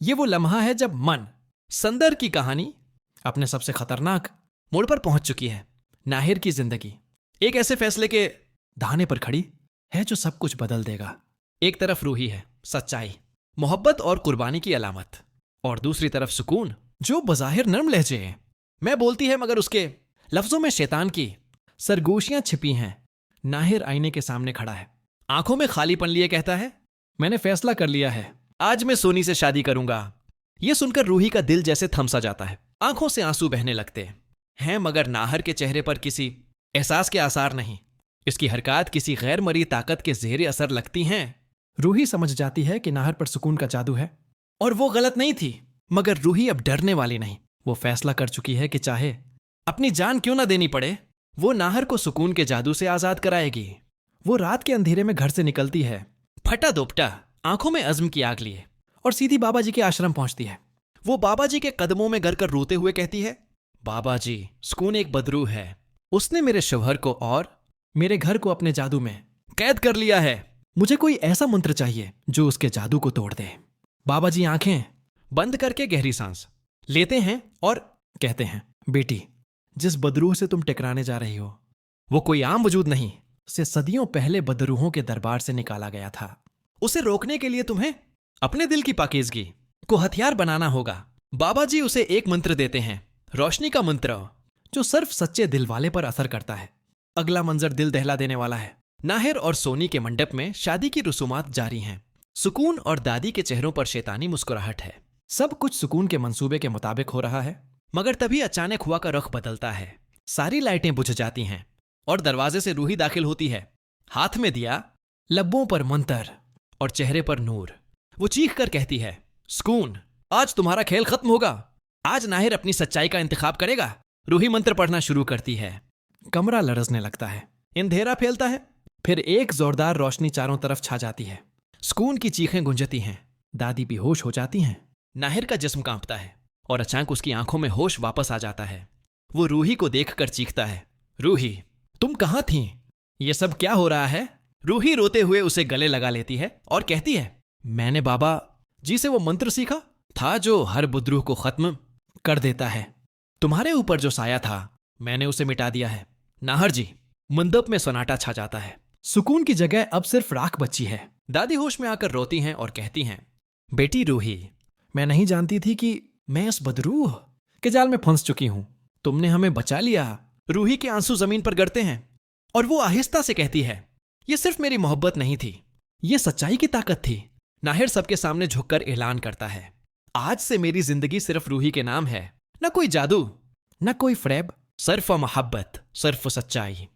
ये वो लम्हा है जब मन, संदर की कहानी अपने सबसे खतरनाक मोड़ पर पहुंच चुकी है। नाहिर की जिंदगी एक ऐसे फैसले के दहाने पर खड़ी है जो सब कुछ बदल देगा। एक तरफ रूही है, सच्चाई, मोहब्बत और कुर्बानी की अलामत, और दूसरी तरफ सुकून जो बज़ाहिर नर्म लहजे है, मैं बोलती है मगर उसके लफ्जों में शैतान की सरगोशियां छिपी हैं। नाहिर आईने के सामने खड़ा है, आंखों में खालीपन लिए कहता है, मैंने फैसला कर लिया है, आज मैं सोनी से शादी करूंगा। यह सुनकर रूही का दिल जैसे थम सा जाता है, आंखों से आंसू बहने लगते हैं, मगर नाहर के चेहरे पर किसी एहसास के आसार नहीं। इसकी हरकत किसी गैर मरी ताकत के ज़ेरे असर लगती हैं। रूही समझ जाती है कि नाहर पर सुकून का जादू है, और वो गलत नहीं थी। मगर रूही अब डरने वाली नहीं। वो फैसला कर चुकी है कि चाहे अपनी जान क्यों ना देनी पड़े, वो नाहर को सुकून के जादू से आजाद कराएगी। वो रात के अंधेरे में घर से निकलती है, फटा दोपटा, आंखों में अज़्म की आग लिए, और सीधी बाबा जी के आश्रम पहुंचती है। वो बाबा जी के कदमों में गिर कर रोते हुए कहती है, बाबा जी, सुकून एक बदरू है। उसने मेरे शौहर को और मेरे घर को अपने जादू में कैद कर लिया है। मुझे कोई ऐसा मंत्र चाहिए जो उसके जादू को तोड़ दे। बाबा जी आंखें बंद करके गहरी सांस लेते हैं और कहते हैं, बेटी, जिस बदरूह से तुम टकराने जा रही हो वो कोई आम वजूद नहीं, उसे सदियों पहले बदरूहों के दरबार से निकाला गया था। उसे रोकने के लिए तुम्हें अपने दिल की पाकीज़गी को हथियार बनाना होगा। बाबा जी उसे एक मंत्र देते हैं, रोशनी का मंत्र, जो सिर्फ सच्चे दिल वाले पर असर करता है। अगला मंजर दिल दहला देने वाला है। नाहिर और सोनी के मंडप में शादी की रसूमात जारी हैं। सुकून और दादी के चेहरों पर शैतानी मुस्कुराहट है। सब कुछ सुकून के मंसूबे के मुताबिक हो रहा है। मगर तभी अचानक हुआ का रुख बदलता है। सारी लाइटें बुझ जाती हैं और दरवाजे से रूही दाखिल होती है, हाथ में दिया, लब्बों पर मंतर और चेहरे पर नूर। वो चीख कर कहती है, सुकून, आज तुम्हारा खेल खत्म होगा। आज नाहिर अपनी सच्चाई का इंतखाब करेगा। रूही मंत्र पढ़ना शुरू करती है। कमरा लरजने लगता है, अंधेरा फैलता है, फिर एक जोरदार रोशनी चारों तरफ छा जाती है। सुकून की चीखें गुंजती हैं, दादी बेहोश हो जाती हैं। नाहिर का जिस्म कांपता है और अचानक उसकी आंखों में होश वापस आ जाता है। वो रूही को देखकर चीखता है, रूही, तुम कहां थी? ये सब क्या हो रहा है? रूही रोते हुए उसे गले लगा लेती है और कहती है, मैंने बाबा जी से वो मंत्र सीखा था जो हर बुद्रूह को खत्म कर देता है। तुम्हारे ऊपर जो साया था मैंने उसे मिटा दिया है। नाहर जी, मंडप में सन्नाटा छा जाता है। सुकून की जगह अब सिर्फ राख बची है। दादी होश में आकर रोती हैं और कहती हैं, बेटी रूही, मैं नहीं जानती थी कि मैं इस बदरूह के जाल में फंस चुकी हूं। तुमने हमें बचा लिया। रूही के आंसू जमीन पर गिरते हैं और वो आहिस्ता से कहती है, ये सिर्फ मेरी मोहब्बत नहीं थी, ये सच्चाई की ताकत थी। नाहिर सबके सामने झुककर ऐलान करता है, आज से मेरी जिंदगी सिर्फ रूही के नाम है। न कोई जादू, न कोई फ्रेब, सिर्फ मोहब्बत, सिर्फ सच्चाई।